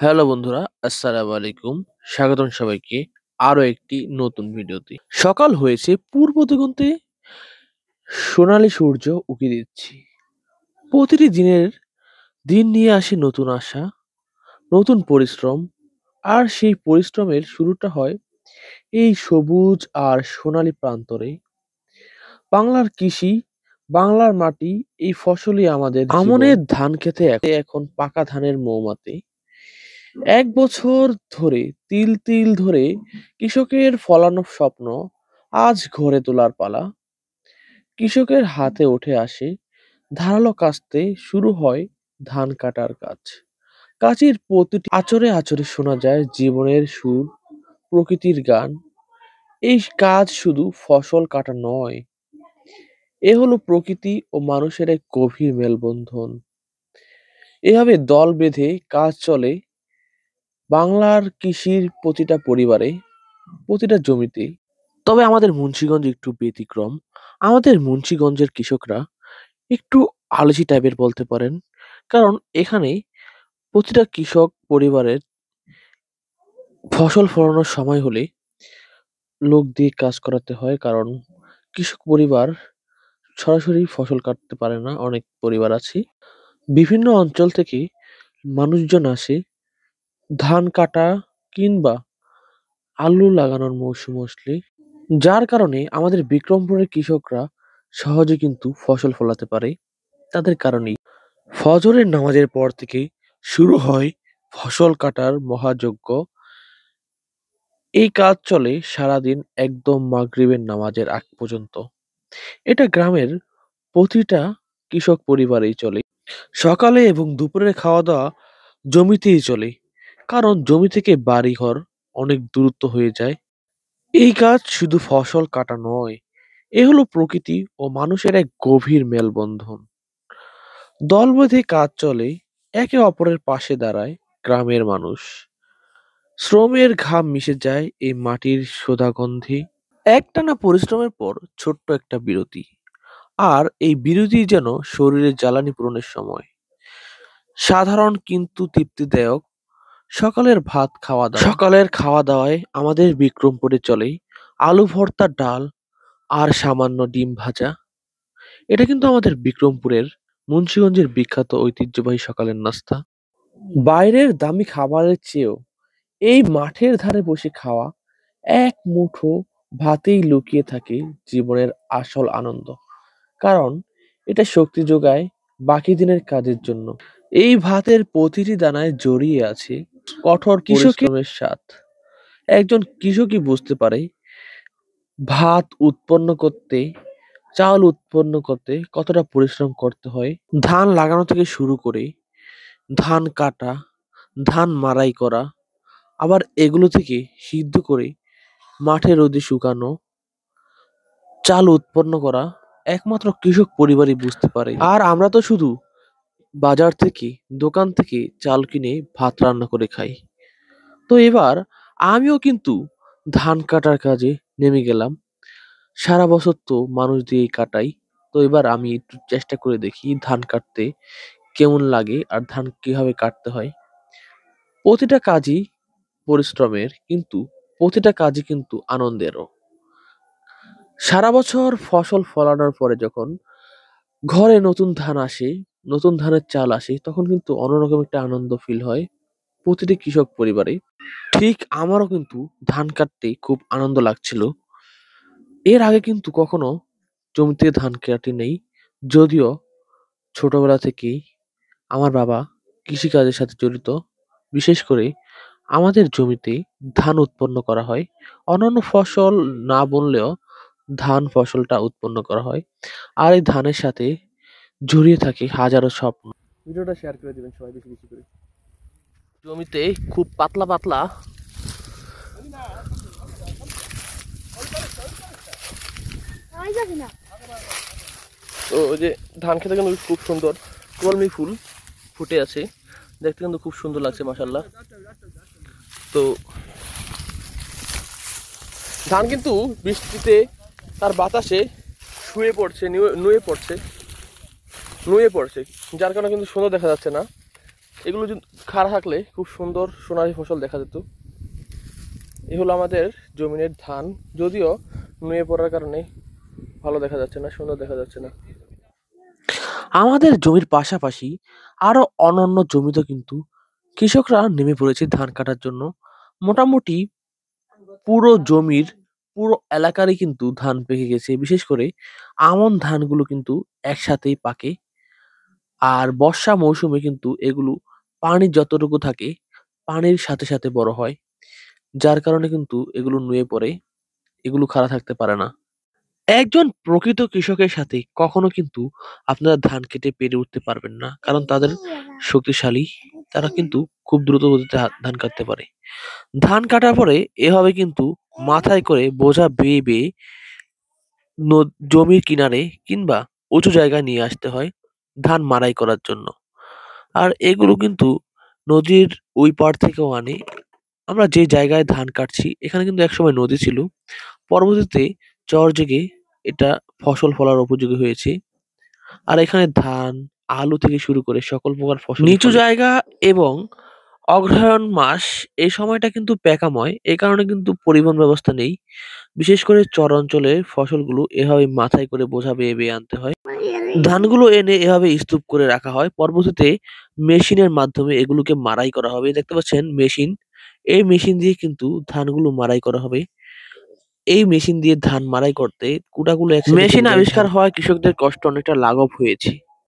Hello বন্ধুরা, আসসালামু আলাইকুম। স্বাগতম সবাইকে আরো একটি নতুন ভিডিওতে। সকাল হয়েছে, পূর্ব দিগন্তে সোনালী সূর্য উঁকি দিচ্ছে। প্রতিটি দিন নিয়ে আসে নতুন আশা, নতুন পরিশ্রম। আর সেই পরিশ্রমের শুরুটা হয় এই সবুজ আর সোনালী প্রান্তরে। বাংলার কৃষি, বাংলার মাটি, এই ফসলই আমাদের জীবন। আমনের ধান খেতে এখন পাকা ধানের মৌমাতি। এক বছর ধরে তিল তিল ধরে কৃষকের ফলানো স্বপ্ন আজ ঘরে তোলার পালা। কৃষকের হাতে উঠে আসে ধারালো কাস্তে, শুরু হয় ধান কাটার কাজ। কাজের প্রতিটি আঁচড়ে আঁচড়ে শোনা যায় জীবনের সুর, প্রকৃতির গান। এই কাজ শুধু ফসল কাটা নয়, এ হলো প্রকৃতি ও মানুষের এক গভীর মেলবন্ধন। এভাবে দল বেঁধে কাজ চলে বাংলার কৃষির প্রতিটা পরিবারে, প্রতিটা জমিতে। তবে আমাদের মুন্সিগঞ্জ একটু ব্যতিক্রম। আমাদের মুন্সিগঞ্জের কৃষকরা একটু আলসি টাইপের বলতে পারেন। কারণ এখানে প্রতিটা কৃষক পরিবারের ফসল ফলানোর সময় হলে লোক দিয়ে কাজ করাতে হয়। কারণ কৃষক পরিবার সরাসরি ফসল কাটতে পারে না, অনেক পরিবার আছে। বিভিন্ন অঞ্চল থেকে মানুষজন আসে ধান কাটা কিংবা আলু লাগানোর মৌসুম আসলে, যার কারণে আমাদের বিক্রমপুরের কৃষকরা সহজে কিন্তু ফসল ফলাতে পারে। তাদের কারণেই ফজরের নামাজের পর থেকে শুরু হয় ফসল কাটার মহাযজ্ঞ। এই কাজ চলে সারাদিন, একদম মাগরিবের নামাজের আগ পর্যন্ত। এটা গ্রামের প্রতিটা কৃষক পরিবারেই চলে। সকালে এবং দুপুরের খাওয়া দাওয়া জমিতেই চলে, কারণ জমি থেকে বাড়ি ঘর অনেক দূরত্ব হয়ে যায়। এই কাজ শুধু ফসল কাটা নয়, এ হলো প্রকৃতি ও মানুষের এক গভীর মেলবন্ধন। দল বেঁধে কাজ চলে, একে অপরের পাশে দাঁড়ায় গ্রামের মানুষ। শ্রমের ঘাম মিশে যায় এই মাটির সোঁদা গন্ধে। একটানা পরিশ্রমের পর ছোট্ট একটা বিরতি, আর এই বিরতি যেন শরীরে জ্বালানি পূরণের সময়। সাধারণ কিন্তু তৃপ্তিদায়ক সকালের খাওয়া দাওয়ায় আমাদের বিক্রমপুরে চলে আলু ভর্তা, ডাল আর সামান্য ডিম ভাজা। এটা কিন্তু আমাদের বিক্রমপুরের মুন্সিগঞ্জের বিখ্যাত ঐতিহ্যবাহী সকালের নাস্তা। বাইরের দামি খাবারের চেয়েও এই মাঠের ধারে বসে খাওয়া এক মুঠো ভাতেই লুকিয়ে থাকে জীবনের আসল আনন্দ। কারণ এটা শক্তি যোগায় বাকি দিনের কাজের জন্য। এই ভাতের প্রতিটি দানায় জড়িয়ে আছে কঠোর পরিশ্রমের স্বাদ। একজন কৃষকই বুঝতে পারে ভাত উৎপন্ন করতে, চাল উৎপন্ন করতে কতটা পরিশ্রম করতে হয়। ধান লাগানো থেকে শুরু করে ধান কাটা, ধান মাড়াই করা, আবার এগুলো থেকে সিদ্ধ করে মাঠে রোদে শুকানো, চাল উৎপন্ন করা একমাত্র কৃষক পরিবারই বুঝতে পারে। আর আমরা তো শুধু বাজার থেকে, দোকান থেকে চাল কিনে ভাত রান্না করে খাই। তো এবার আমিও কিন্তু ধান কাটার কাজে নেমে গেলাম। সারা বছর তো মানুষ দিয়েই কাটাই। তো এবার আমি একটু চেষ্টা করে দেখি ধান কাটতে কেমন লাগে আর ধান কিভাবে কাটতে হয়। প্রতিটা কাজই পরিশ্রমের, কিন্তু প্রতিটা কাজই কিন্তু আনন্দেরও। সারা বছর ফসল ফলানোর পরে যখন ঘরে নতুন ধান আসে, নতুন ধানের চাল আসে, তখন কিন্তু অন্যরকম একটা আনন্দ ফিল হয় প্রতিটি কৃষক পরিবারে। ঠিক আমারও কিন্তু ধান কাটতে খুব আনন্দ লাগছিল। এর আগে কিন্তু কখনো জমিতে ধান কাটি নেই, যদিও ছোটবেলা থেকেই আমার বাবা কৃষিকাজের সাথে জড়িত। বিশেষ করে আমাদের জমিতে ধান উৎপন্ন করা হয়। অন্যান্য ফসল না বললেও ধান ফসলটা উৎপন্ন করা হয়। আর এই ধানের সাথে জড়িয়ে থাকে হাজারো স্বপ্ন। ভিডিওটা শেয়ার করে দিবেন সবাই বেশি বেশি করে। জমিতে খুব পাতলা পাতলা তো ওই যে ধান খেতে কিন্তু খুব সুন্দর কলমি ফুল ফুটে আছে, দেখতে কিন্তু খুব সুন্দর লাগছে মাশাআল্লাহ। তো ধান কিন্তু বৃষ্টিতে তার বাতাসে শুয়ে পড়ছে, নুয়ে পড়ছে, যার কারণে কিন্তু সুন্দর দেখা যাচ্ছে না। এগুলো যদি খাড়া থাকলে খুব সুন্দর সোনালী ফসল দেখা যেত। এ হলো আমাদের জমিনের ধান, যদিও নুয়ে পড়ার কারণে ভালো দেখা যাচ্ছে না, সুন্দর দেখা যাচ্ছে না। আমাদের জমির পাশাপাশি আরো অন্যান্য জমিতে কিন্তু কৃষকরা নেমে পড়েছে ধান কাটার জন্য। মোটামুটি পুরো জমির পুরো এলাকারই কিন্তু ধান পেকে গেছে। বিশেষ করে আমন ধানগুলো কিন্তু একসাথেই পাকে। আর বর্ষা মৌসুমে কিন্তু এগুলো পানি যতটুকু থাকে পানির সাথে সাথে বড় হয়। যার কারণে কিন্তু এগুলো নুয়ে পড়ে, এগুলো খাড়া থাকতে পারে না। একজন প্রকৃত কৃষকের সাথে কখনো কিন্তু আপনারা ধান কেটে পেরে উঠতে পারবেন না, কারণ তাদের শক্তিশালী, তারা কিন্তু খুব দ্রুত গতিতে ধান কাটতে পারে। ধান কাটার পরে এভাবে কিন্তু মাথায় করে বোঝা বেয়ে বেয়ে জমির কিনারে কিংবা উঁচু জায়গায় নিয়ে আসতে হয় ধান মাড়াই করার জন্য। আর এগুলো কিন্তু নদীর ওই পার থেকেও আনে। আমরা যে জায়গায় ধান কাটছি এখানে কিন্তু একসময় নদী ছিল, পরবর্তীতে চর জেগে এটা ফসল ফলার উপযোগী হয়েছে। আর এখানে ধান, আলু থেকে শুরু করে সকল প্রকার ফসল নিচু জায়গা এবং অগ্রহায়ণ মাস এই সময়টা কিন্তু পেকাময়, এই কারণে কিন্তু পরিবহন ব্যবস্থা নেই। বিশেষ করে চর অঞ্চলে ফসলগুলো এভাবে মাথায় করে বোঝা বেয়ে বেয়ে আনতে হয়। ধানগুলো এনে এভাবে স্তূপ করে রাখা হয়, পরবর্তীতে মেশিনের মাধ্যমে এগুলোকে মাড়াই করা হবে। দেখতে পাচ্ছেন মেশিন, এই মেশিন দিয়ে কিন্তু ধানগুলো মাড়াই করা হবে। এই মেশিন দিয়ে ধান মাড়াই করতে কুটাগুলো একসাথে মেশিন আবিষ্কার হওয়ায় কৃষকদের কষ্ট অনেকটা লাঘব হয়েছে।